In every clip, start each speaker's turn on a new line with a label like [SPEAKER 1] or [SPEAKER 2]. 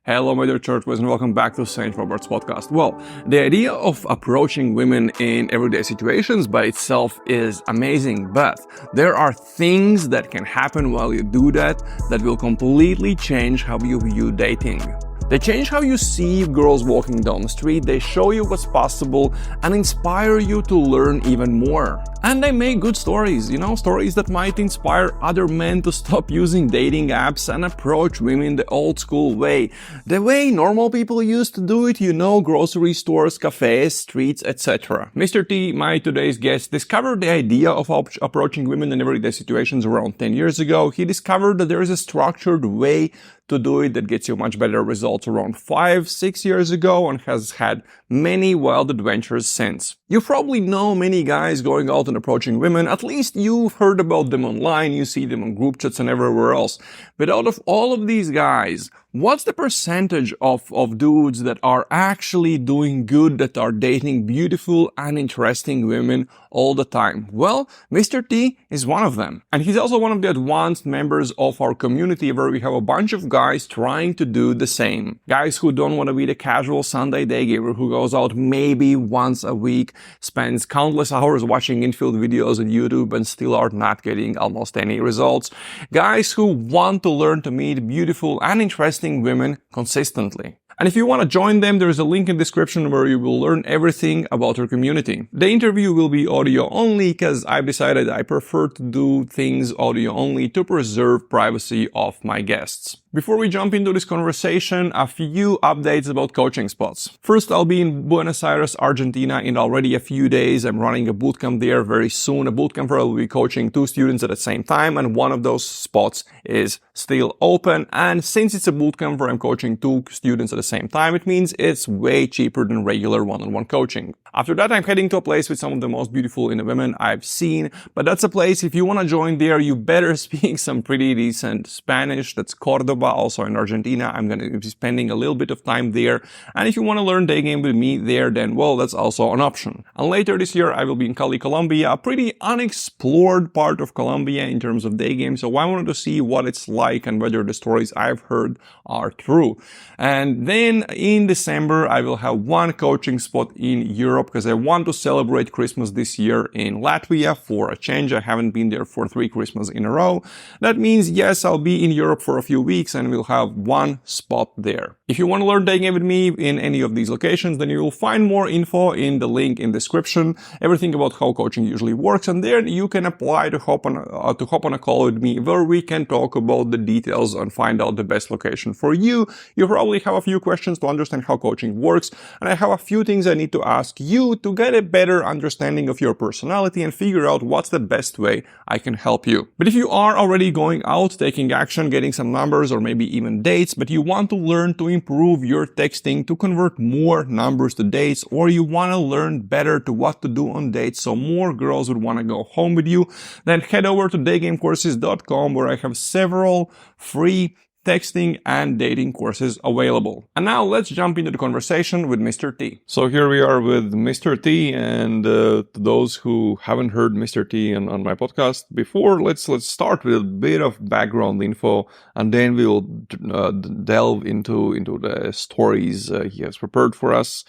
[SPEAKER 1] Hello, my dear churchboys, and welcome back to St. Robert's podcast. Well, the idea of approaching women in everyday situations by itself is amazing, but there are things that can happen while you do that will completely change how you view dating. They change how you see girls walking down the street, they show you what's possible, and inspire you to learn even more. And they make good stories, stories that might inspire other men to stop using dating apps and approach women the old school way. The way normal people used to do it, grocery stores, cafes, streets, etc. Mr. T, my today's guest, discovered the idea of approaching women in everyday situations around 10 years ago. He discovered that there is a structured way to do it that gets you much better results around 5-6 years ago and has had many wild adventures since. You probably know many guys going out and approaching women, at least you've heard about them online, you see them on group chats and everywhere else. But out of all of these guys, what's the percentage of dudes that are actually doing good, that are dating beautiful and interesting women all the time? Well, Mr. T is one of them. And he's also one of the advanced members of our community where we have a bunch of guys trying to do the same. Guys who don't want to be the casual Sunday daygamer who goes out maybe once a week, spends countless hours watching infield videos on YouTube and still are not getting almost any results. Guys who want to learn to meet beautiful and interesting women consistently. And if you want to join them, there is a link in the description where you will learn everything about our community. The interview will be audio only because I've decided I prefer to do things audio only to preserve privacy of my guests. Before we jump into this conversation, a few updates about coaching spots. First, I'll be in Buenos Aires, Argentina in already a few days. I'm running a bootcamp there very soon. A bootcamp where I'll be coaching 2 students at the same time, and one of those spots is still open. And since it's a bootcamp where I'm coaching 2 students at the same time, it means it's way cheaper than regular one-on-one coaching. After that, I'm heading to a place with some of the most beautiful Indian women I've seen, but that's a place, if you want to join there, you better speak some pretty decent Spanish. That's Cordoba, also in Argentina. I'm going to be spending a little bit of time there. And if you want to learn Daygame with me there, then, well, that's also an option. And later this year, I will be in Cali, Colombia, a pretty unexplored part of Colombia in terms of Daygame. So I wanted to see what it's like and whether the stories I've heard are true. And then in December, I will have one coaching spot in Europe because I want to celebrate Christmas this year in Latvia for a change. I haven't been there for 3 Christmas in a row. That means, yes, I'll be in Europe for a few weeks and we'll have one spot there. If you want to learn Daygame with me in any of these locations, then you will find more info in the link in the description, everything about how coaching usually works, and there you can apply to hop on a call with me where we can talk about the details and find out the best location for you. You probably have a few questions to understand how coaching works, and I have a few things I need to ask you to get a better understanding of your personality and figure out what's the best way I can help you. But if you are already going out, taking action, getting some numbers or maybe even dates, but you want to learn to improve your texting to convert more numbers to dates, or you want to learn better to what to do on dates so more girls would want to go home with you, then head over to daygamecourses.com where I have several free texting and dating courses available. And now let's jump into the conversation with Mr. T. So here we are with Mr. T, and to those who haven't heard Mr. T on my podcast before, let's start with a bit of background info, and then we'll delve into the stories he has prepared for us.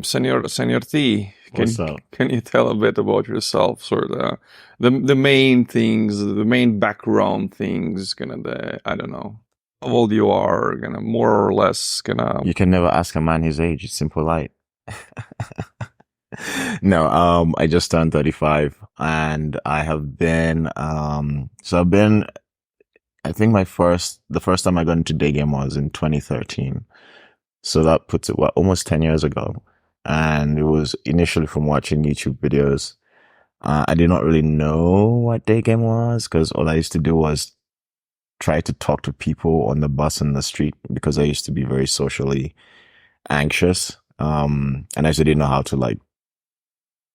[SPEAKER 1] Senor T, can you tell a bit about yourself, sort of the main things, the main background things, kind of I don't know, how old you are, kind of more or less, kind of.
[SPEAKER 2] You can never ask a man his age. It's impolite. No, I just turned 35, and I have been, I think the first time I got into Daygame was in 2013. So that puts it, almost 10 years ago. And it was initially from watching YouTube videos. I did not really know what Daygame was because all I used to do was try to talk to people on the bus and the street because I used to be very socially anxious. And I just didn't know how to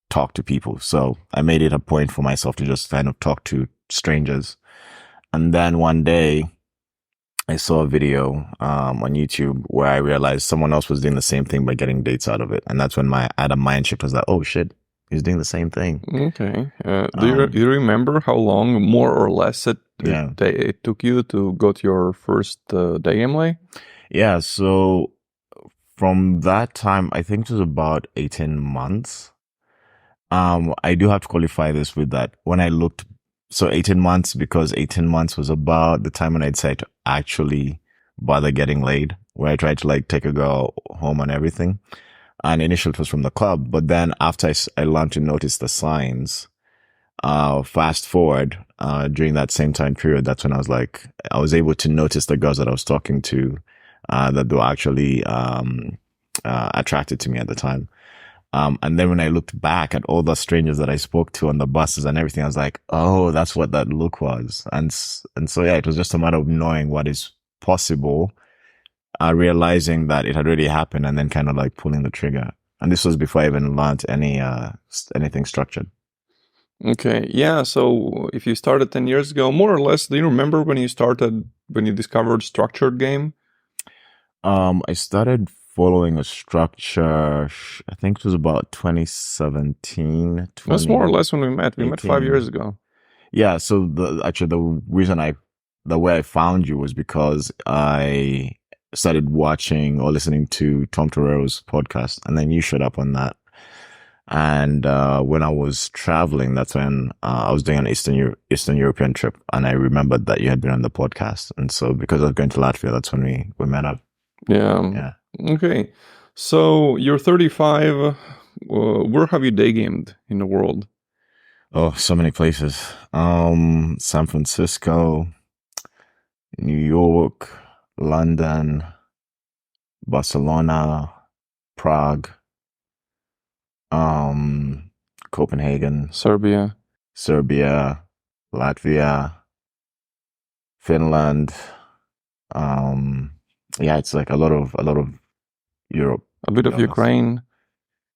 [SPEAKER 2] talk to people. So I made it a point for myself to just kind of talk to strangers. And then one day I saw a video on YouTube where I realized someone else was doing the same thing by getting dates out of it. And that's when I had a mind shift. I was like, oh shit, he's doing the same thing.
[SPEAKER 1] Okay. Do you remember how long, more or less, it
[SPEAKER 2] Yeah.
[SPEAKER 1] it took you to go to your first Daygame lay?
[SPEAKER 2] Yeah. So from that time, I think it was about 18 months. I do have to qualify this with that. When I looked, so 18 months, because 18 months was about the time when I decided to actually bother getting laid, where I tried to like take a girl home and everything. And initially it was from the club, but then after I learned to notice the signs, fast forward, during that same time period, that's when I was able to notice the girls that I was talking to, that they were actually, attracted to me at the time. And then when I looked back at all the strangers that I spoke to on the buses and everything, I was like, oh, that's what that look was. And so, yeah, it was just a matter of knowing what is possible, realizing that it had already happened, and then kind of like pulling the trigger. And this was before I even learned anything structured.
[SPEAKER 1] Okay, yeah. So if you started 10 years ago, more or less, do you remember when you discovered structured game?
[SPEAKER 2] I started following a structure, I think it was about 2017,
[SPEAKER 1] That's more or less when we met. We met 5 years
[SPEAKER 2] 2018.
[SPEAKER 1] ago.
[SPEAKER 2] Yeah, so the way I found you was because I started watching or listening to Tom Torero's podcast, and then you showed up on that. And when I was traveling, that's when I was doing an Eastern European trip, and I remembered that you had been on the podcast. And so because I was going to Latvia, that's when we met up.
[SPEAKER 1] Yeah.
[SPEAKER 2] Yeah.
[SPEAKER 1] Okay. So you're 35. Where have you day gamed in the world?
[SPEAKER 2] Oh, so many places. San Francisco, New York, London, Barcelona, Prague, Copenhagen,
[SPEAKER 1] Serbia.
[SPEAKER 2] Serbia, Latvia, Finland. Yeah, it's like a lot of Europe,
[SPEAKER 1] A bit
[SPEAKER 2] to be
[SPEAKER 1] of
[SPEAKER 2] honest.
[SPEAKER 1] Ukraine.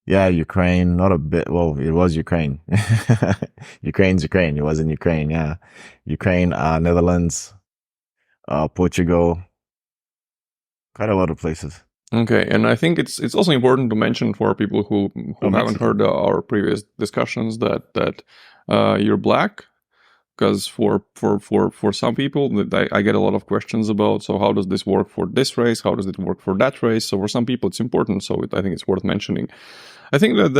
[SPEAKER 2] Yeah, Ukraine, not a bit. Well, it was Ukraine. Ukraine's Ukraine. It was in Ukraine. Yeah, Ukraine, Netherlands, Portugal, quite a lot of places.
[SPEAKER 1] Okay, and I think it's also important to mention for people who
[SPEAKER 2] Oh,
[SPEAKER 1] haven't
[SPEAKER 2] Mexico.
[SPEAKER 1] heard our previous discussions that you're black, because for some people that I get a lot of questions about. So how does this work for this race? How does it work for that race? So for some people it's important. So I think it's worth mentioning. I think that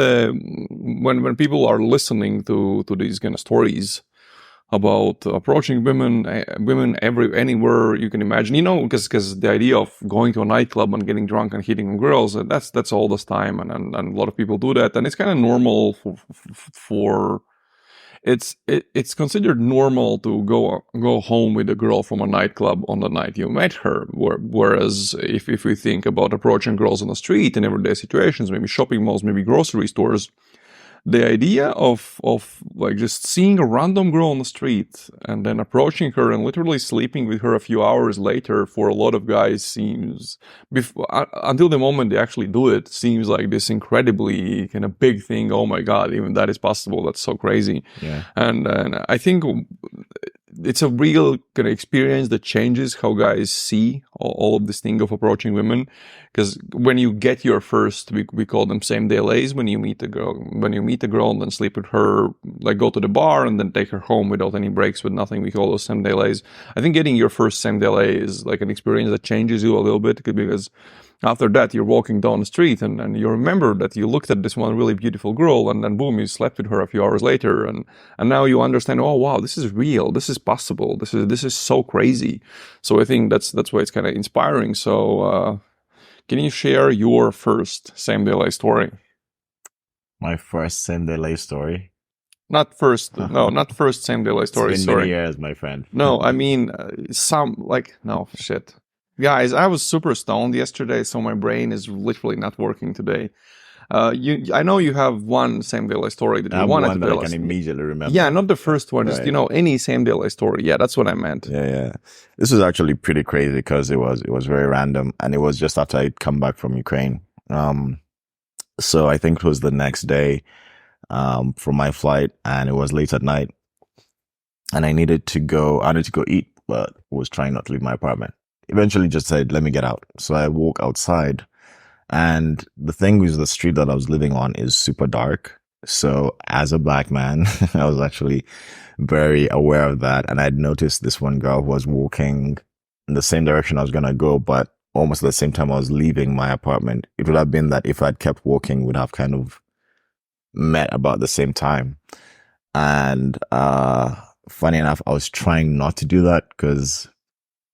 [SPEAKER 1] when people are listening to these kind of stories about approaching women anywhere you can imagine, because the idea of going to a nightclub and getting drunk and hitting girls, that's all this time, and a lot of people do that, and it's kind of normal for it's considered normal to go home with a girl from a nightclub on the night you met her. Whereas if we think about approaching girls on the street in everyday situations, maybe shopping malls, maybe grocery stores, the idea of like just seeing a random girl on the street and then approaching her and literally sleeping with her a few hours later, for a lot of guys seems, until the moment they actually do it, seems like this incredibly kind of big thing. Oh my god, even that is possible. That's so crazy.
[SPEAKER 2] Yeah.
[SPEAKER 1] And I think it's a real kind of experience that changes how guys see all of this thing of approaching women. Because when you get your first, we call them same day lays, when you meet a girl and then sleep with her, like go to the bar and then take her home without any breaks, with nothing, we call those same day lays. I think getting your first same day lay is like an experience that changes you a little bit, because after that you're walking down the street and you remember that you looked at this one really beautiful girl, and then boom, you slept with her a few hours later, and now you understand, oh wow, this is real, this is possible, this is so crazy. So I think that's why it's kind of inspiring. So can you share your first same day lay story?
[SPEAKER 2] My first same day lay story.
[SPEAKER 1] Not first same day lay story.
[SPEAKER 2] It's been
[SPEAKER 1] Sorry.
[SPEAKER 2] many years, my friend.
[SPEAKER 1] No, I mean no shit. Guys, I was super stoned yesterday, so my brain is literally not working today. I know you have one same day lay story that
[SPEAKER 2] I
[SPEAKER 1] you
[SPEAKER 2] have
[SPEAKER 1] wanted
[SPEAKER 2] one
[SPEAKER 1] to
[SPEAKER 2] that I
[SPEAKER 1] tell
[SPEAKER 2] can
[SPEAKER 1] us.
[SPEAKER 2] immediately remember.
[SPEAKER 1] Yeah, not the first one, just
[SPEAKER 2] Right.
[SPEAKER 1] any same day lay story. Yeah, that's what I meant.
[SPEAKER 2] Yeah. This was actually pretty crazy because it was very random, and it was just after I'd come back from Ukraine. So I think it was the next day, from my flight, and it was late at night, and I needed to go eat, but was trying not to leave my apartment. Eventually just said, let me get out. So I walk outside, and the thing is, the street that I was living on is super dark. So as a black man, I was actually very aware of that. And I'd noticed this one girl who was walking in the same direction I was going to go, but almost at the same time I was leaving my apartment. It would have been that if I'd kept walking, we'd have kind of met about the same time. And, funny enough, I was trying not to do that because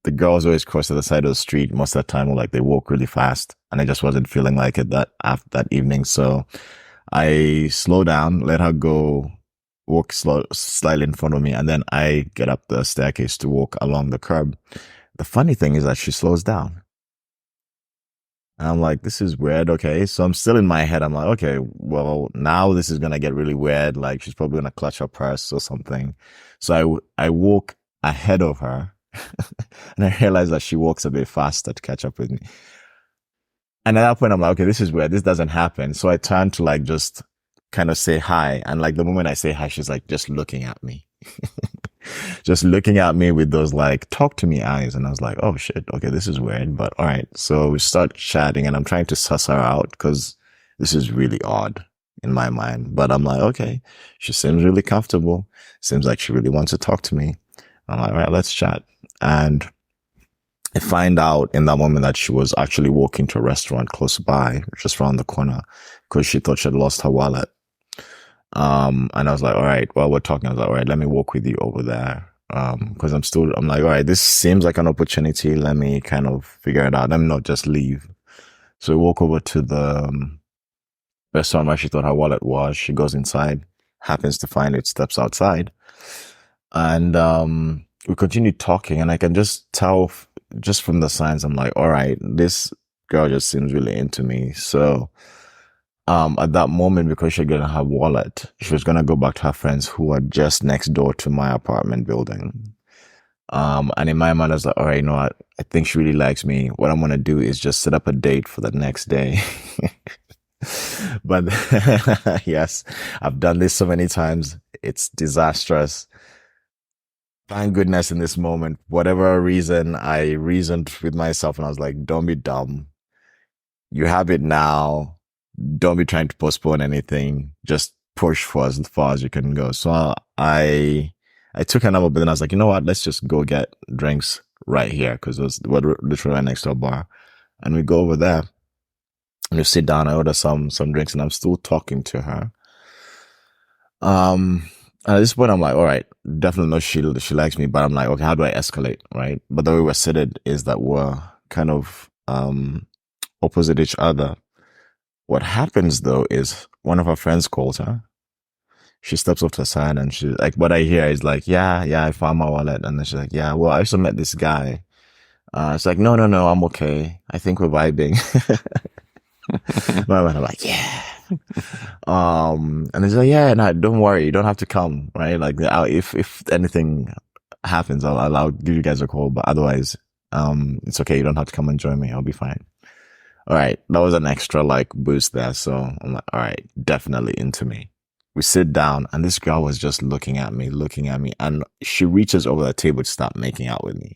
[SPEAKER 2] the girls always cross to the side of the street most of the time, or like they walk really fast. And I just wasn't feeling like it that after that evening. So I slow down, let her go, walk slightly in front of me, and then I get up the staircase to walk along the curb. The funny thing is that she slows down. And I'm like, this is weird. Okay. So I'm still in my head. I'm like, okay, well, now this is going to get really weird. Like she's probably going to clutch her purse or something. So I walk ahead of her and I realize that she walks a bit faster to catch up with me. And at that point, I'm like, okay, this is weird. This doesn't happen. So I turn to like just kind of say hi. And like the moment I say hi, she's like just looking at me. Just looking at me with those like talk to me eyes. And I was like, oh shit, okay, this is weird, but all right. So we start chatting and I'm trying to suss her out because this is really odd in my mind. But I'm like, okay, she seems really comfortable. Seems like she really wants to talk to me. I'm like, all right, let's chat. And I find out in that moment that she was actually walking to a restaurant close by, just around the corner, because she thought she had lost her wallet. And I was like, all right, while we're talking, I was like, all right, let me walk with you over there. Cause I'm like, all right, this seems like an opportunity. Let me kind of figure it out. Let me not just leave. So we walk over to the restaurant where she thought her wallet was. She goes inside, happens to find it, steps outside. And, we continue talking and I can just tell just from the signs, I'm like, all right, this girl just seems really into me. So, at that moment, because she didn't have wallet, she was going to go back to her friends who were just next door to my apartment building. And in my mind, I was like, all right, you know what? I think she really likes me. What I'm going to do is just set up a date for the next day. But yes, I've done this so many times. It's disastrous. Thank goodness in this moment, whatever reason, I reasoned with myself and I was like, don't be dumb. You have it now. Don't be trying to postpone anything. Just push for as far as you can go. So I took her number, but then I was like, you know what? Let's just go get drinks right here because we're literally right next to a bar. And we go over there and we sit down. I order some drinks and I'm still talking to her. And at this point, I'm like, all right, definitely know she likes me, but I'm like, okay, how do I escalate, right? But the way we're seated is that we're kind of opposite each other. What happens though is one of her friends calls her. She steps off to the side and she's like, what I hear is like, yeah, I found my wallet. And then she's like, yeah, well, I also met this guy. It's like, no, I'm okay. I think we're vibing. I'm like, yeah. And he's like, yeah, no, don't worry. You don't have to come, right? Like, if anything happens, I'll give you guys a call. But otherwise, it's okay. You don't have to come and join me. I'll be fine. All right. That was an extra like boost there. So I'm like, all right, definitely into me. We sit down and this girl was just looking at me. And she reaches over the table to start making out with me.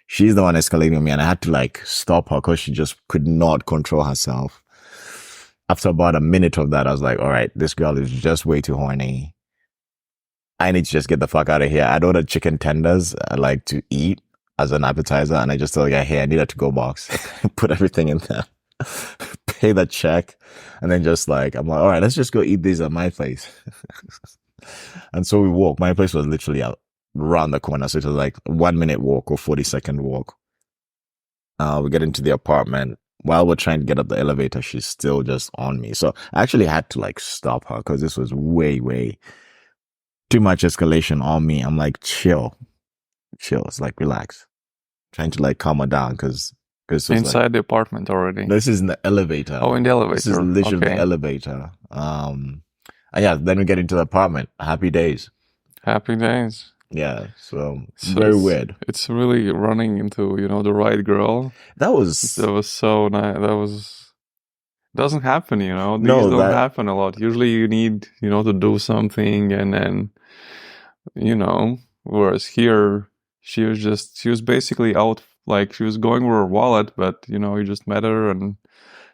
[SPEAKER 2] She's the one escalating me and I had to like stop her because she just could not control herself. After about a minute of that, I was like, all right, this girl is just way too horny. I need to just get the fuck out of here. I'd ordered chicken tenders like to eat as an appetizer. And I just told her, hey, I need a to-go box. Put everything in there. Pay the check. And then just like, I'm like, all right, let's just go eat these at my place. And so we walk. My place was literally out around the corner. So it was like 1 minute walk or 40-second walk. We get into the apartment. While we're trying to get up the elevator, she's still just on me. So I actually had to like stop her because this was way too much escalation on me. I'm like, chill. It's like, relax. Trying to like calm her down because
[SPEAKER 1] inside
[SPEAKER 2] like,
[SPEAKER 1] the apartment already.
[SPEAKER 2] this is in the elevator.
[SPEAKER 1] Oh, in the elevator.
[SPEAKER 2] This is literally the elevator. And yeah, then we get into the apartment. Happy days. Yeah, so very weird.
[SPEAKER 1] It's really running into, the right girl.
[SPEAKER 2] That was
[SPEAKER 1] so nice. Doesn't happen, These don't happen a lot. Usually you need, to do something and then, whereas here she was basically out, like she was going with her wallet, but you just met her and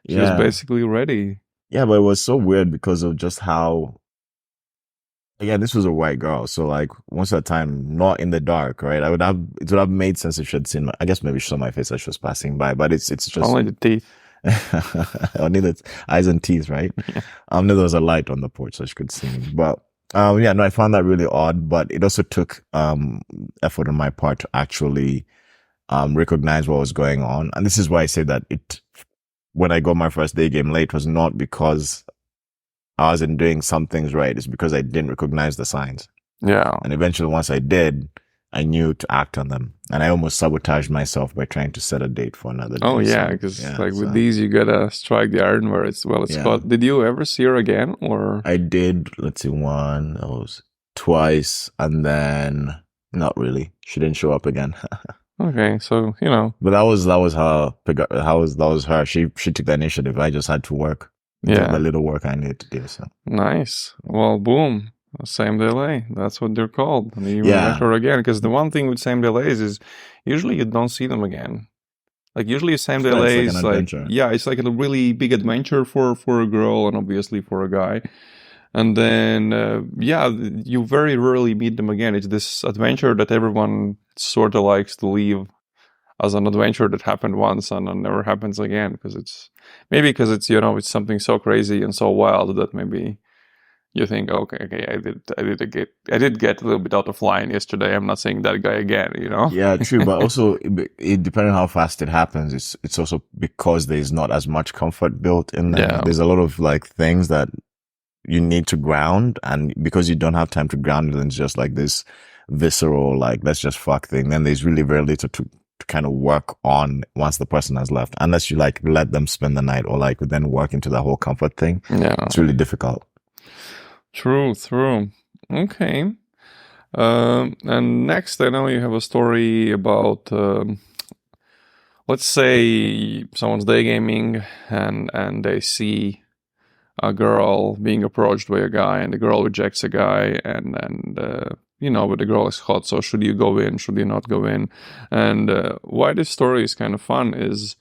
[SPEAKER 1] she was basically ready.
[SPEAKER 2] Yeah, but it was so weird because of just how Again, this was a white girl, so like most of the time, not in the dark, right? It would have made sense if she had seen I guess maybe she saw my face as she was passing by, but it's just
[SPEAKER 1] Only the teeth.
[SPEAKER 2] only the eyes and teeth, right?
[SPEAKER 1] Yeah.
[SPEAKER 2] There was a light on the porch so she could see me. But yeah, no, I found that really odd, but it also took effort on my part to actually recognize what was going on. And this is why I say that when I got my first day game late was not because I wasn't doing some things right. It's because I didn't recognize the signs.
[SPEAKER 1] Yeah.
[SPEAKER 2] And eventually, once I did, I knew to act on them. And I almost sabotaged myself by trying to set a date for another day.
[SPEAKER 1] Oh yeah,
[SPEAKER 2] So,
[SPEAKER 1] because
[SPEAKER 2] yeah,
[SPEAKER 1] like with
[SPEAKER 2] so,
[SPEAKER 1] these, you gotta strike the iron where it's
[SPEAKER 2] yeah.
[SPEAKER 1] caught. Did you ever see her again, or?
[SPEAKER 2] I did, let's see, twice, and then not really. She didn't show up again.
[SPEAKER 1] Okay, so
[SPEAKER 2] But that was her. That was her. She took the initiative. I just had to work. Do
[SPEAKER 1] yeah,
[SPEAKER 2] the little work I needed to do. So
[SPEAKER 1] nice. Well, boom, same delay. That's what they're called. And you
[SPEAKER 2] yeah,
[SPEAKER 1] met her again, because the one thing with same delays is usually you don't see them again. Like usually same
[SPEAKER 2] it's like
[SPEAKER 1] delays,
[SPEAKER 2] an adventure.
[SPEAKER 1] yeah, it's like a really big adventure for a girl and obviously for a guy. And then yeah, you very rarely meet them again. It's this adventure that everyone sort of likes to leave as an adventure that happened once and then never happens again, because it's it's something so crazy and so wild that maybe you think, okay, I did get a little bit out of line yesterday. I'm not seeing that guy again,
[SPEAKER 2] Yeah, true. But also, depending on how fast it happens, it's also because there's not as much comfort built in there.
[SPEAKER 1] Yeah.
[SPEAKER 2] There's a lot of like things that you need to ground, and because you don't have time to ground it, and it's just like this visceral, like let's just fuck thing. Then there's really very little to kind of work on once the person has left, unless you like let them spend the night or like then work into the whole comfort thing.
[SPEAKER 1] Yeah.
[SPEAKER 2] It's really difficult.
[SPEAKER 1] True. Okay. And next, I know you have a story about, let's say someone's day gaming and they see a girl being approached by a guy, and the girl rejects a guy, and but the girl is hot. So should you go in? Should you not go in? And why this story is kind of fun is,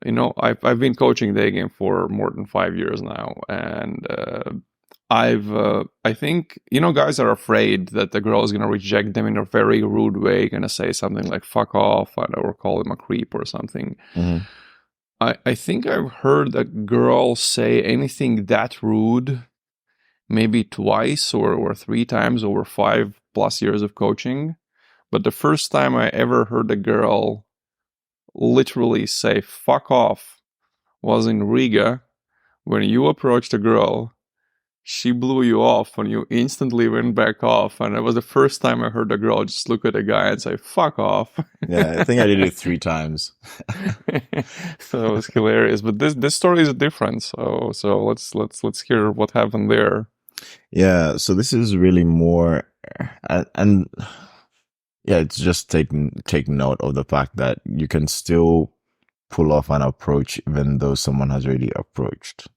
[SPEAKER 1] I've been coaching day game for more than 5 years now, and I think, guys are afraid that the girl is going to reject them in a very rude way, going to say something like fuck off, or call him a creep or something.
[SPEAKER 2] Mm-hmm.
[SPEAKER 1] I think I've heard a girl say anything that rude maybe twice or 3 times over 5+ years of coaching. But the first time I ever heard a girl literally say fuck off was in Riga, when you approached a girl. She blew you off and you instantly went back off. And it was the first time I heard a girl just look at a guy and say, fuck off.
[SPEAKER 2] Yeah, I think I did it 3 times.
[SPEAKER 1] So it was hilarious. But this story is different. So let's hear what happened there.
[SPEAKER 2] Yeah, so this is really more, and yeah, it's just take note of the fact that you can still pull off an approach even though someone has already approached.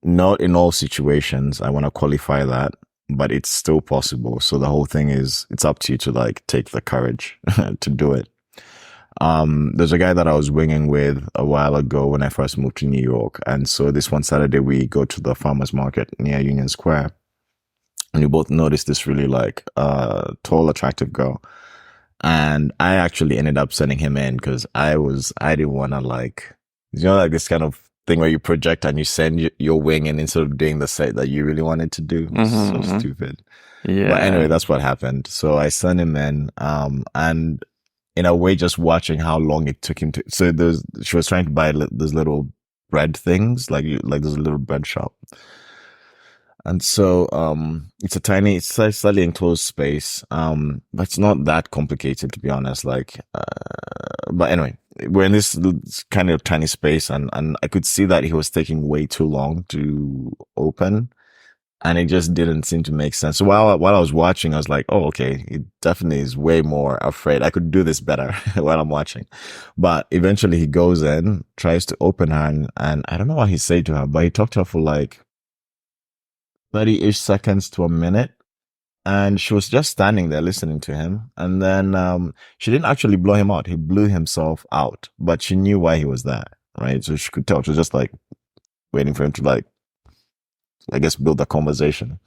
[SPEAKER 2] Not in all situations. I want to qualify that, but it's still possible. So the whole thing is, it's up to you to like take the courage to do it. There's a guy that I was winging with a while ago when I first moved to New York. And so this one Saturday, we go to the farmer's market near Union Square. And we both noticed this really like, tall, attractive girl. And I actually ended up sending him in because I didn't want to like, like this kind of thing where you project and you send your wing and instead of doing the set that you really wanted to do.
[SPEAKER 1] Mm-hmm.
[SPEAKER 2] So stupid.
[SPEAKER 1] Yeah.
[SPEAKER 2] But anyway, that's what happened. So I sent him in, and in a way, just watching how long it took him to, so she was trying to buy those little bread things, like there's a little bread shop. And so, it's a slightly enclosed space. But it's not that complicated, to be honest. Like, but anyway, we're in this kind of tiny space and I could see that he was taking way too long to open, and it just didn't seem to make sense. So while I was watching, I was like, oh, okay, he definitely is way more afraid. I could do this better while I'm watching. But eventually he goes in, tries to open her, and I don't know what he said to her, but he talked to her for like 30-ish seconds to a minute. And she was just standing there listening to him. And then, she didn't actually blow him out. He blew himself out, but she knew why he was there, right? So she could tell. She was just like waiting for him to like, I guess, build a conversation.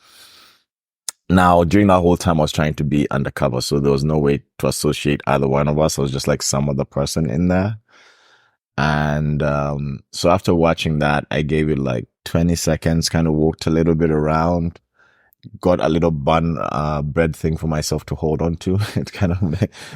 [SPEAKER 2] Now, during that whole time, I was trying to be undercover, so there was no way to associate either one of us. I was just like some other person in there. And so after watching that, I gave it like 20 seconds, kind of walked a little bit around, got a little bun bread thing for myself to hold on to. It kind of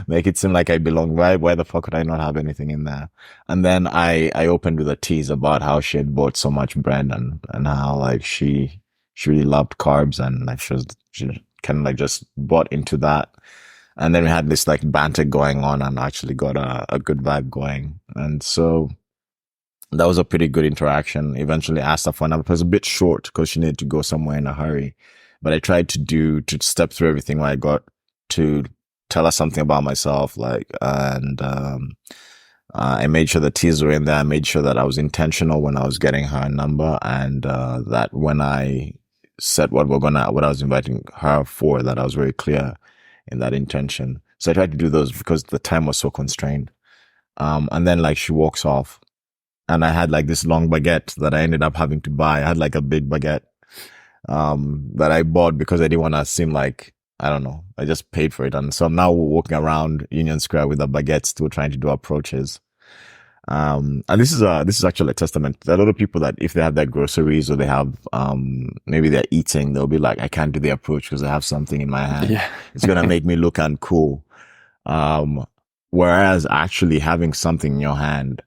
[SPEAKER 2] make it seem like I belong. Why the fuck would I not have anything in there? And then I opened with a tease about how she had bought so much bread and how like she really loved carbs and like she kind of like just bought into that. And then we had this like banter going on and actually got a good vibe going. And so that was a pretty good interaction. Eventually asked her for another. It was a bit short because she needed to go somewhere in a hurry. But I tried to step through everything where I got to tell her something about myself, I made sure the teas were in there. I made sure that I was intentional when I was getting her a number, and that when I said what I was inviting her for, that I was very clear in that intention. So I tried to do those because the time was so constrained. And then like she walks off, and I had like this long baguette that I ended up having to buy. I had like a big baguette that I bought because I didn't want to seem like, I don't know, I just paid for it. And so I'm now walking around Union Square with a baguette, still trying to do approaches. And this is actually a testament. There are a lot of people that if they have their groceries or they have, maybe they're eating, they'll be like, I can't do the approach because I have something in my hand.
[SPEAKER 1] Yeah.
[SPEAKER 2] It's going to make me look uncool. Whereas actually having something in your hand,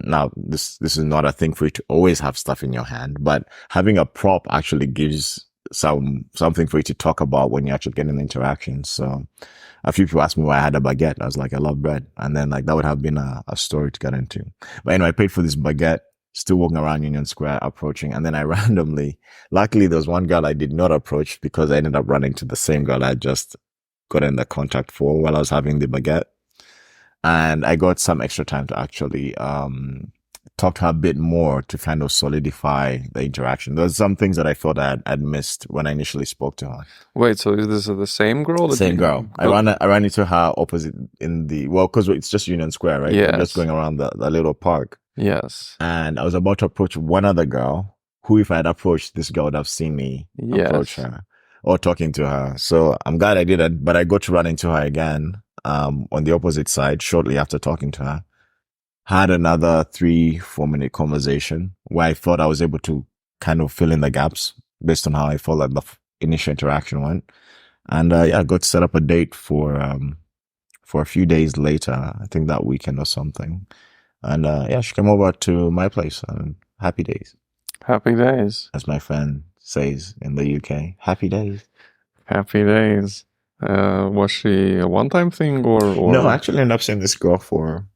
[SPEAKER 2] now this is not a thing for you to always have stuff in your hand, but having a prop actually gives something for you to talk about when you actually get an interaction. So a few people asked me why I had a baguette. I was like, I love bread. And then like that would have been a story to get into. But anyway, I paid for this baguette, still walking around Union Square, approaching. And then I luckily there was one girl I did not approach because I ended up running to the same girl I just got in the contact for while I was having the baguette. And I got some extra time to actually talk to her a bit more to kind of solidify the interaction. There's some things that I thought I'd missed when I initially spoke to her.
[SPEAKER 1] Wait, so is this the same girl?
[SPEAKER 2] Same girl. I ran into her opposite because it's just Union Square, right?
[SPEAKER 1] Yes.
[SPEAKER 2] We're just going around the little park.
[SPEAKER 1] Yes.
[SPEAKER 2] And I was about to approach one other girl who, if I had approached this girl, would have seen me approach her or talking to her. So I'm glad I did it, but I got to run into her again. On the opposite side, shortly after talking to her, had another 3-4 minute conversation where I thought I was able to kind of fill in the gaps based on how I felt like the initial interaction went. And, I got to set up a date for a few days later, I think that weekend or something. And, she came over to my place and happy days.
[SPEAKER 1] Happy days.
[SPEAKER 2] As my friend says in the UK, happy days.
[SPEAKER 1] Happy days. Was she a one-time thing or?
[SPEAKER 2] No, I actually ended up seeing this girl for,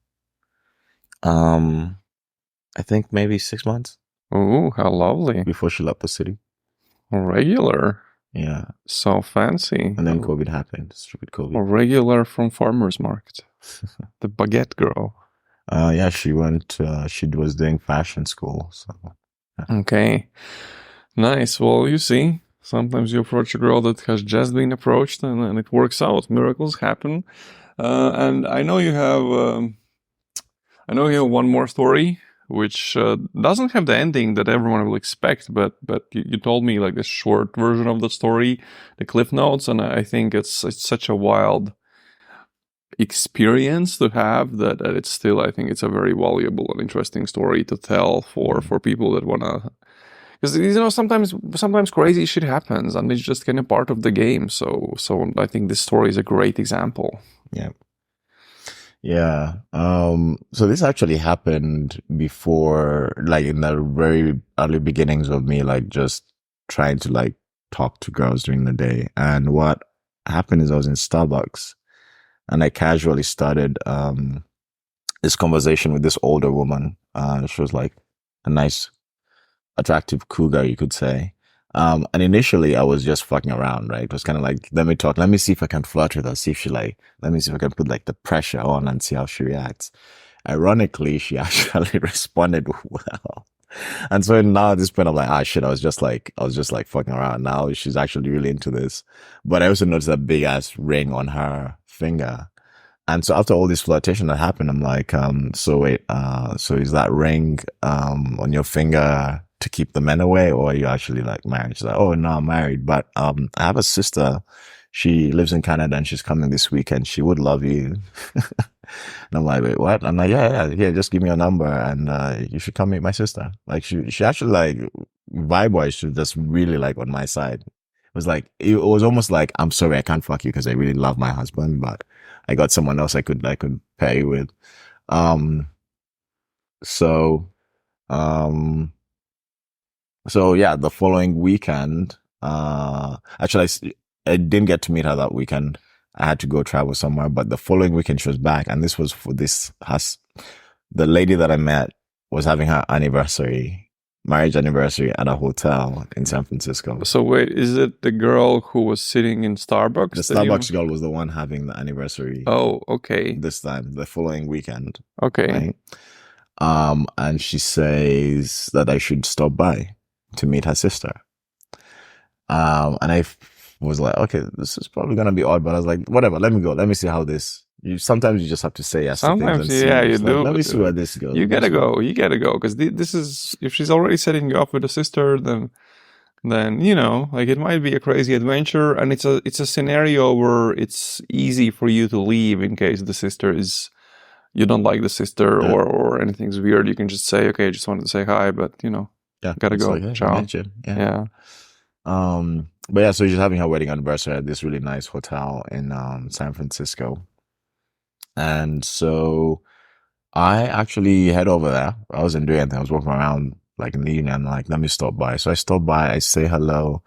[SPEAKER 2] I think maybe 6 months.
[SPEAKER 1] Oh, how lovely.
[SPEAKER 2] Before she left the city.
[SPEAKER 1] Regular.
[SPEAKER 2] Yeah.
[SPEAKER 1] So fancy.
[SPEAKER 2] And then COVID happened. Stupid COVID.
[SPEAKER 1] Regular from farmer's market. The baguette girl.
[SPEAKER 2] Yeah, she was doing fashion school. So.
[SPEAKER 1] Yeah. Okay. Nice. Well, you see. Sometimes you approach a girl that has just been approached and it works out. Miracles happen. And I know you have one more story, which doesn't have the ending that everyone will expect, but you told me like the short version of the story, the cliff notes, and I think it's such a wild experience to have that it's still, I think it's a very valuable and interesting story to tell for people that want to. Because sometimes crazy shit happens, and it's just kind of part of the game. So I think this story is a great example.
[SPEAKER 2] Yeah, yeah. So this actually happened before, like in the very early beginnings of me, like just trying to like talk to girls during the day. And what happened is I was in Starbucks, and I casually started this conversation with this older woman. She was like a nice, attractive cougar, you could say. And initially I was just fucking around, right? It was kind of like, let me see if I can flirt with her, let me see if I can put like the pressure on and see how she reacts. Ironically, she actually responded well. And so now at this point, I'm like, shit, I was just like fucking around. Now she's actually really into this. But I also noticed a big ass ring on her finger. And so after all this flirtation that happened, I'm like, so is that ring, on your finger to keep the men away, or are you actually like married? She's like, oh no, I'm married. But I have a sister. She lives in Canada and she's coming this weekend. She would love you. And I'm like, wait, what? I'm like, yeah. Just give me your number and you should come meet my sister. Like she actually like vibe-wise, she was just really like on my side. It was almost like, I'm sorry, I can't fuck you because I really love my husband, but I got someone else I could pair you with. Um, so, um, so yeah, the following weekend, actually, I didn't get to meet her that weekend. I had to go travel somewhere, but the following weekend she was back, and this was for the lady that I met was having her marriage anniversary at a hotel in San Francisco.
[SPEAKER 1] So wait, is it the girl who was sitting in Starbucks?
[SPEAKER 2] The Starbucks girl was the one having the anniversary.
[SPEAKER 1] Oh, okay.
[SPEAKER 2] This time, the following weekend.
[SPEAKER 1] Okay.
[SPEAKER 2] Right? And she says that I should stop by to meet her sister. And I was like, okay, this is probably gonna be odd, but I was like, whatever, let me go. Let me see how this. Sometimes you just have to say yes.
[SPEAKER 1] Sometimes,
[SPEAKER 2] to things
[SPEAKER 1] yeah, you do.
[SPEAKER 2] Let me see where this goes.
[SPEAKER 1] You gotta go. Because this is, if she's already setting you up with a sister, then like it might be a crazy adventure, and it's a scenario where it's easy for you to leave in case the sister is. You don't like the sister or anything's weird. You can just say, okay, I just wanted to say hi, but gotta go.
[SPEAKER 2] Like,
[SPEAKER 1] ciao.
[SPEAKER 2] Yeah. But yeah, so she's having her wedding anniversary at this really nice hotel in San Francisco. And so I actually head over there. I wasn't doing anything. I was walking around like in the evening. I'm like, let me stop by. So I stop by, I say hello.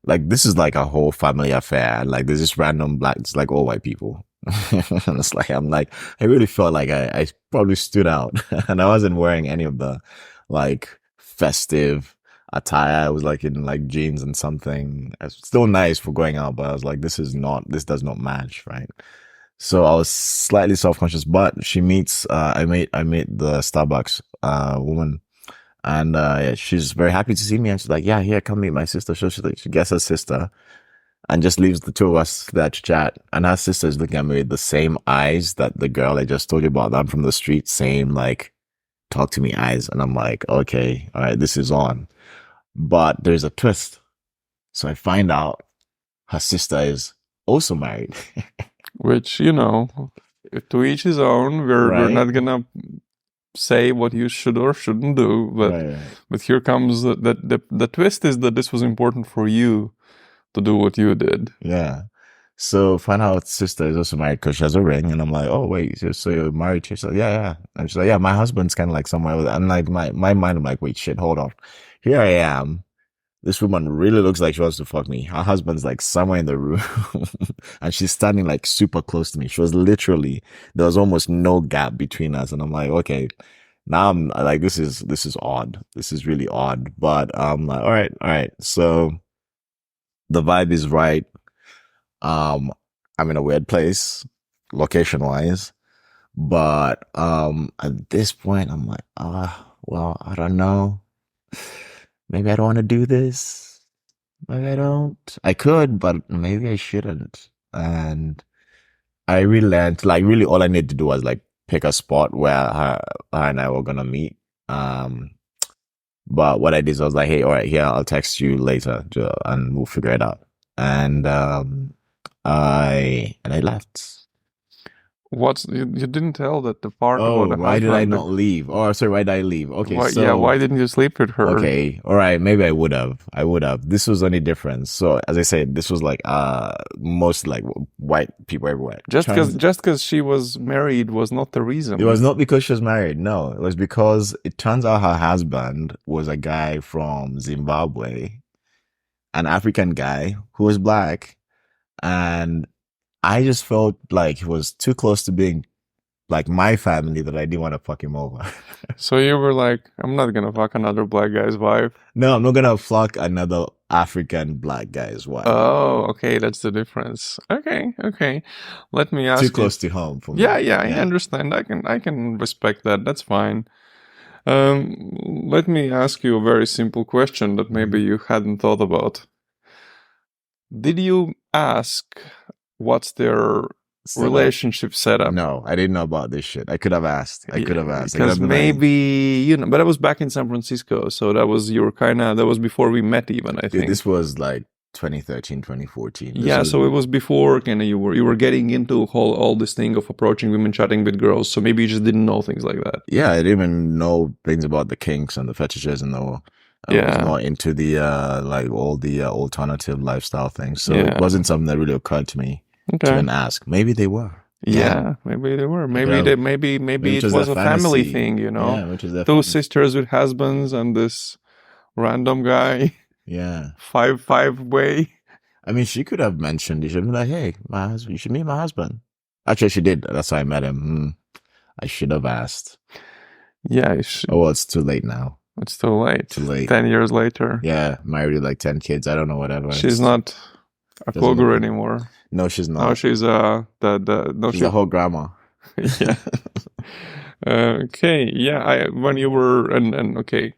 [SPEAKER 2] Like, this is like a whole family affair. Like, there's this random it's like all white people. And it's like, I really felt like I probably stood out. And I wasn't wearing any of the like festive attire. I was like in like jeans and something. It's still nice for going out, but I was like, this does not match, right? So I was slightly self-conscious, but she meets, I meet the Starbucks, woman, and, yeah, she's very happy to see me. And she's like, yeah, here, come meet my sister. So she gets her sister and just leaves the two of us there to chat. And her sister is looking at me with the same eyes that the girl I just told you about, that I'm from the street, same like, talk to me eyes. And I'm like, okay, all right, this is on. But there's a twist. So I find out her sister is also married.
[SPEAKER 1] Which, to each his own. We're not gonna say what you should or shouldn't do, but here comes the twist is that this was important for you to do what you did.
[SPEAKER 2] Yeah. So find out sister is also married because she has a ring, and I'm like, oh wait, so you're married? She's like, yeah. And she's like, yeah, my husband's kind of like somewhere with it. I'm like, my mind, I'm like, wait, shit, hold on. Here I am. This woman really looks like she wants to fuck me. Her husband's like somewhere in the room and she's standing like super close to me. There was almost no gap between us. And I'm like, okay, now I'm like, this is odd. This is really odd. But I'm like, all right. So the vibe is right. I'm in a weird place, location wise. But at this point, I'm like, well, I don't know. Maybe I don't want to do this. Maybe I don't. I could, but maybe I shouldn't. And I really learned, like, really all I needed to do was like pick a spot where her and I were gonna meet. But what I did was like, hey, all right, here, I'll text you later, and we'll figure it out. And I left.
[SPEAKER 1] You didn't tell that the part
[SPEAKER 2] about
[SPEAKER 1] the
[SPEAKER 2] why did I not leave? Oh, sorry, why did I leave? Okay,
[SPEAKER 1] why didn't you sleep with her?
[SPEAKER 2] Okay, all right, maybe I would have. This was the only difference. So as I said, this was like most like white people everywhere.
[SPEAKER 1] Just because she was married was not the reason.
[SPEAKER 2] It was not because she was married. No, it was because it turns out her husband was a guy from Zimbabwe, an African guy who was black, and I just felt like he was too close to being like my family that I didn't want to fuck him over.
[SPEAKER 1] So you were like, I'm not going to fuck another black guy's wife.
[SPEAKER 2] No, I'm not going to fuck another African black guy's wife.
[SPEAKER 1] Oh, okay. That's the difference. Okay. Let me ask you.
[SPEAKER 2] Too close to home for me.
[SPEAKER 1] Yeah, I understand. I can respect that. That's fine. Let me ask you a very simple question that maybe you hadn't thought about. Did you ask what's their
[SPEAKER 2] Set up.
[SPEAKER 1] relationship setup.
[SPEAKER 2] No, I didn't know about this shit. I could have asked. I could have asked. I could
[SPEAKER 1] Because
[SPEAKER 2] have been like,
[SPEAKER 1] maybe, but I was back in San Francisco. So that was that was before we met even, I
[SPEAKER 2] dude,
[SPEAKER 1] think.
[SPEAKER 2] this was like 2013, 2014.
[SPEAKER 1] Yeah, so it was before kind of you were getting into all this thing of approaching women, chatting with girls. So maybe you just didn't know things like that.
[SPEAKER 2] Yeah, I didn't even know things about the kinks and the fetishes and all. I was not into the like all the alternative lifestyle things. So it wasn't something that really occurred to me to even ask. Maybe they were.
[SPEAKER 1] Yeah, maybe they were. Maybe it was a family thing, you know.
[SPEAKER 2] Yeah, which is
[SPEAKER 1] Two sisters with husbands and this random guy.
[SPEAKER 2] Yeah.
[SPEAKER 1] Five way.
[SPEAKER 2] I mean, she could have mentioned, you should be like, hey, my husband, you should meet my husband. Actually, she did. That's how I met him. I should have asked.
[SPEAKER 1] Yeah.
[SPEAKER 2] Oh, well, it's too late now.
[SPEAKER 1] It's too late.
[SPEAKER 2] Too late.
[SPEAKER 1] 10 years later.
[SPEAKER 2] Yeah, married with like 10 kids. I don't know, whatever.
[SPEAKER 1] She's not a cougar anymore.
[SPEAKER 2] No, she's not.
[SPEAKER 1] No, she's
[SPEAKER 2] she's a whole grandma.
[SPEAKER 1] Yeah. Okay. Yeah. When you were okay.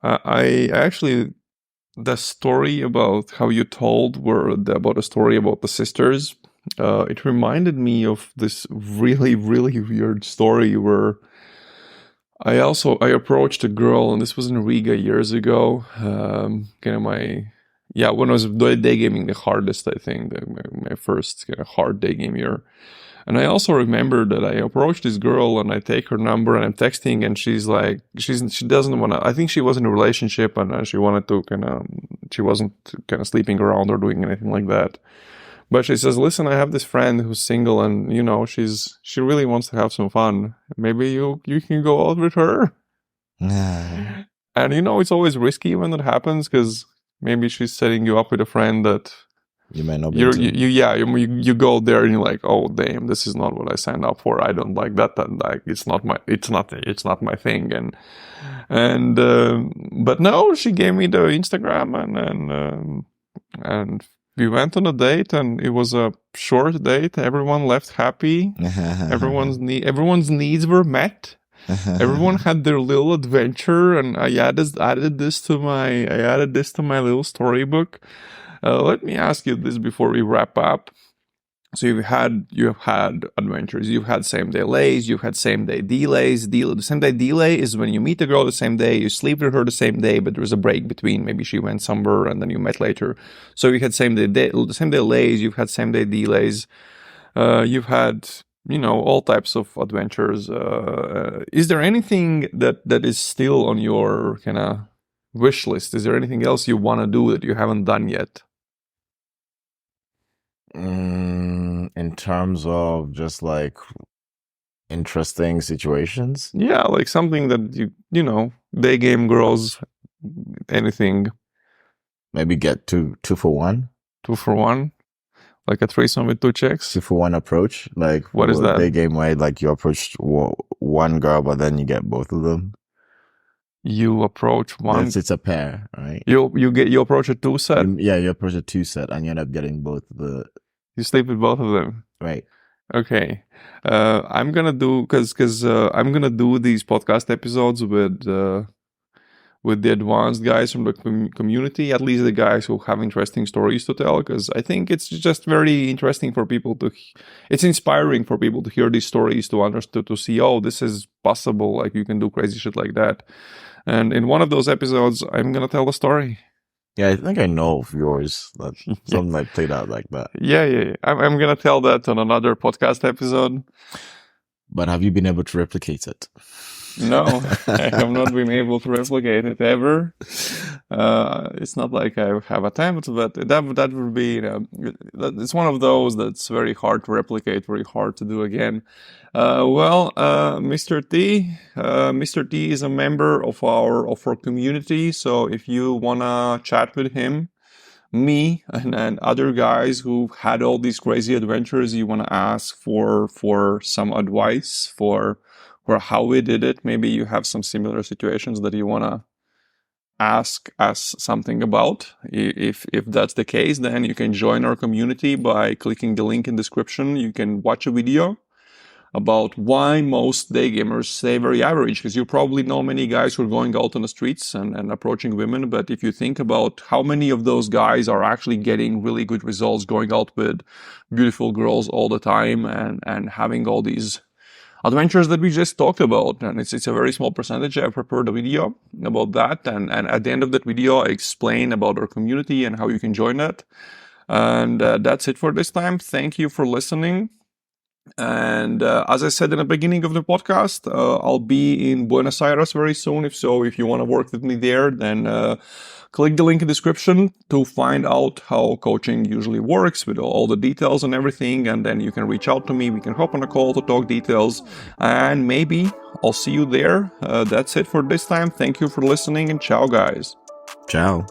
[SPEAKER 1] I actually, the story about how you told about a story about the sisters. It reminded me of this really, really weird story where I approached a girl, and this was in Riga years ago. When I was daygaming the hardest, I think, my first kind of hard daygame year. And I also remember that I approached this girl and I take her number and I'm texting, and she's like, she doesn't want to, I think she was in a relationship and she wanted to she wasn't kind of sleeping around or doing anything like that. But she says, listen, I have this friend who's single and, she really wants to have some fun. Maybe you can go out with her. And, it's always risky when that happens because maybe she's setting you up with a friend that
[SPEAKER 2] you may not be.
[SPEAKER 1] You go there and you're like, oh damn, this is not what I signed up for. I don't like that. Like it's not my thing. And but no, she gave me the Instagram and we went on a date, and it was a short date. Everyone left happy. Everyone's needs were met. Everyone had their little adventure, and I added this to my little storybook. Let me ask you this before we wrap up. So you have had adventures. You've had same day lays. You've had same day delays. The same day delay is when you meet a girl the same day, you sleep with her the same day, but there's a break between. Maybe she went somewhere and then you met later. So you had same day lays. You've had same day delays. You've had all types of adventures. Is there anything that is still on your kind of wish list? Is there anything else you want to do that you haven't done yet?
[SPEAKER 2] In terms of just like interesting situations? Yeah,
[SPEAKER 1] like something that day game girls, anything.
[SPEAKER 2] Maybe get two for one.
[SPEAKER 1] 2 for 1? Like a threesome with 2 chicks?
[SPEAKER 2] 2 for 1 approach. Like
[SPEAKER 1] what is that?
[SPEAKER 2] Day game way, like you approach one girl, but then you get both of them.
[SPEAKER 1] You approach one.
[SPEAKER 2] It's a pair, right?
[SPEAKER 1] You approach a 2 set.
[SPEAKER 2] You approach a 2 set, and you end up getting both the.
[SPEAKER 1] You sleep with both of them,
[SPEAKER 2] right?
[SPEAKER 1] Okay. I'm gonna do because I'm gonna do these podcast episodes with the advanced guys from the community, at least the guys who have interesting stories to tell. Because I think it's just very interesting for people it's inspiring for people to hear these stories, to understand, to see, oh, this is possible. Like you can do crazy shit like that. And in one of those episodes, I'm gonna tell the story.
[SPEAKER 2] Yeah, I think I know of yours. That something like played out like that.
[SPEAKER 1] Yeah. I'm gonna tell that on another podcast episode.
[SPEAKER 2] But have you been able to replicate it?
[SPEAKER 1] No, I have not been able to replicate it ever. It's not like I have attempts, but that would be, it's one of those that's very hard to replicate, very hard to do again. Mr. T is a member of our community. So if you wanna chat with him, me and other guys who had all these crazy adventures, you wanna ask for some advice for how we did it. Maybe you have some similar situations that you want to ask us something about. If that's the case, then you can join our community by clicking the link in the description. You can watch a video about why most day gamers stay very average, because you probably know many guys who are going out on the streets and approaching women, but if you think about how many of those guys are actually getting really good results, going out with beautiful girls all the time and having all these adventures that we just talked about, and it's a very small percentage. I prepared a video about that, and at the end of that video I explain about our community and how you can join that. And that's it for this time. Thank you for listening. And as I said in the beginning of the podcast, I'll be in Buenos Aires very soon. If you want to work with me there, then click the link in the description to find out how coaching usually works with all the details and everything. And then you can reach out to me. We can hop on a call to talk details, and maybe I'll see you there. That's it for this time. Thank you for listening, and ciao, guys.
[SPEAKER 2] Ciao.